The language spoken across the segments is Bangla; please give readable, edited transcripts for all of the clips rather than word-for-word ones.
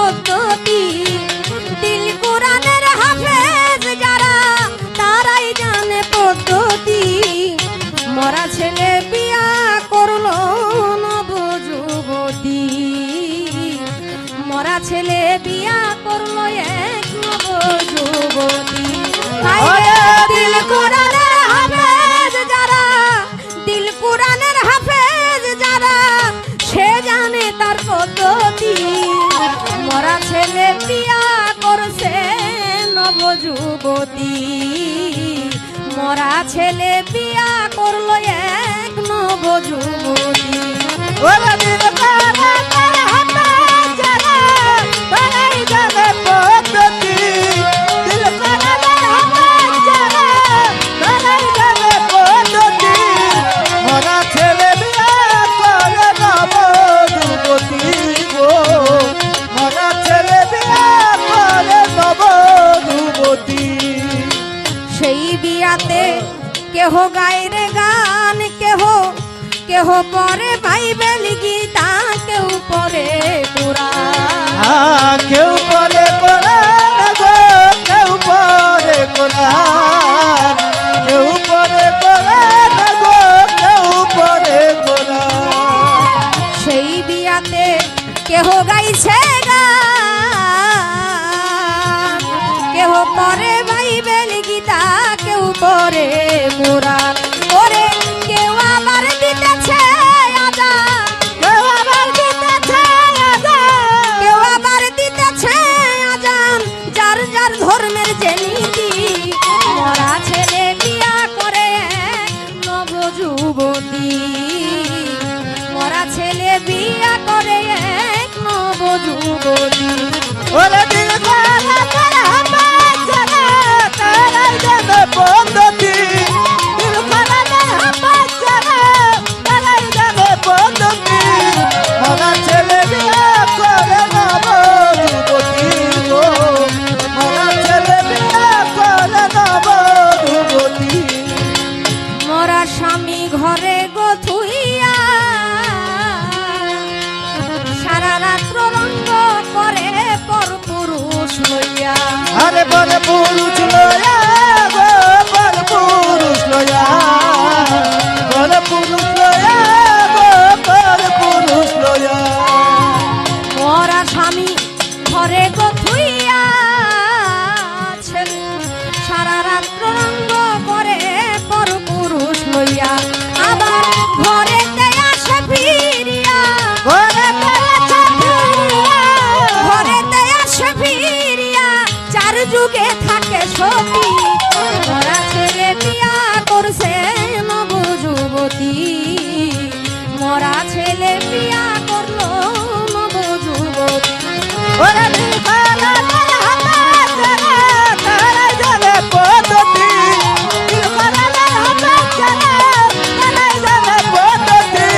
পদ্ধতি। দিল কোরআনের হাফেজ যারা তারাই জানে পদ্ধতি। মরা ছেলে বিয়া করলো নবযুবতী, মরা ছেলে বিয়া করলো এক নবযুবতী। দিল কোরআনের হাফেজ যারা, দিল কোরআনের হাফেজ যারা, সে জানে তার পদ্ধতি। মরা ছেলে বিয়া করছে নবযুবতী, মরা ছেলে বিয়া করলো এক নবযুবতী। সেই বিয়াতে কেহ গায় রে গান, কেহ কেহ পরে বাইবেল গীতা, কেউ পরে কোরআন, কেউ পরে কোরআন গো, কেউ পরে কোরআন, কেউ পরে কোরআন গো, কেউ পরে কোরআন। সেই বিয়াতে কেহ গাইছে গান, কেহ পরে বাইবেল গীতা, কেউ পরে কোরআন। ওরে কেউ আবার দিতেছে আযান, কেউ আবার দিতেছে আযান, কেউ আবার দিতেছে আযান, যার যার ধর্মের যে নীতি। মরা ছেলে বিয়া করে নবযুবতী, মরা ছেলে বিয়া করে এক নবযুবতী। ওরে দিল কোরআনের হাফেজ যারা তারাই জানে পদ্ধতি। দিল কোরআনের হাফেজ যারা তারাই জানে পদ্ধতি। মরা ছেলে বিয়া করে নবযুবতী গো, মরা ছেলে বিয়া করে নবযুবতী। মরা স্বামী ঘরে গো থুইয়া, সারা রাত্র রঙ্গ করে পর পুরুষ লইয়া। আরে বল পুরুষ লয়া গো, বল পুরুষ লয়া, বল পুরুষ লয়া গো, বল পুরুষ লয়া। মরা স্বামী ঘরে গো থুইয়া, ছেলে সারা রাত্র রঙ্গ করে পর পুরুষ লইয়া। আবার ঘরেতে আসে ফিরিয়া, ঘরেতে আসে ফিরিয়া, ঘরেতে আসে ফিরিয়া, চার যুগে থাকে সতী। মরা ছেলে বিয়া করছে নবযুবতী, মরা ছেলে বিয়া করলো নবযুবতী। ওরে দিল কোরআনের হাফেজ যারা তারাই জানে পদ্ধতি। দিল কোরআনের হাফেজ যারা তারাই জানে পদ্ধতি।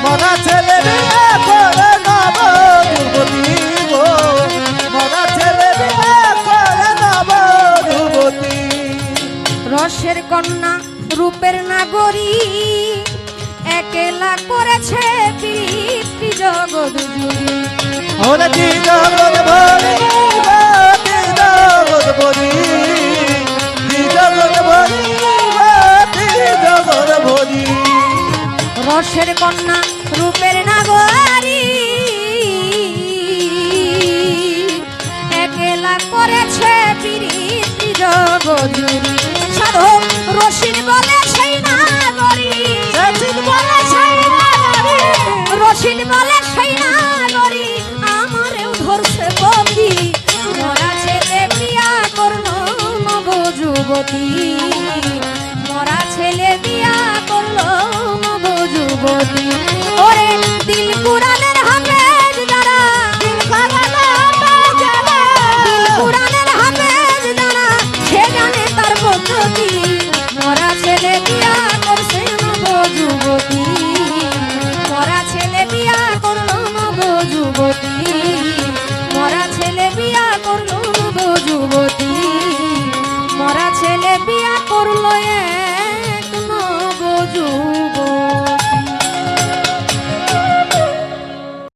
মরা ছেলে বিয়া করে নবযুবতী গো, মরা ছেলে বিয়া করে নবযুবতী। রসের কন্যা রূপের নাগরী, একেলা করেছে পিতৃ জগৎ জুড়ি। ওরে জগৎ ভরি গো, জগৎ ভরি, জগৎ ভরি গো, জগৎ ভরি। রসের কন্যা রূপের নাগরী, একেলা করেছে পিতৃ জগৎ জুড়ি। সাধক রসিক বলে সেই নাগরী, রসিক বলে সেই নাগরী, রসিক বলে সেই নাগরী, আমারেও ধরছে বন্দি। মরা ছেলে বিয়া করলো নবযুবতী, মরা ছেলে বিয়া করলো নবযুবতী। ওরে দিল কোরআনের হাফেজ যারা, দিল কোরআনের হাফেজ যারা, দিল কোরআনের হাফেজ যারা, সে জানে তার পদ্ধতি। মরা ছেলে বিয়া করছে নবযুবতী, মরা ছেলে বিয়া করলো নবযুবতী, মরা ছেলে বিয়া করলো নবযুবতী, মরা ছেলে বিয়া করলো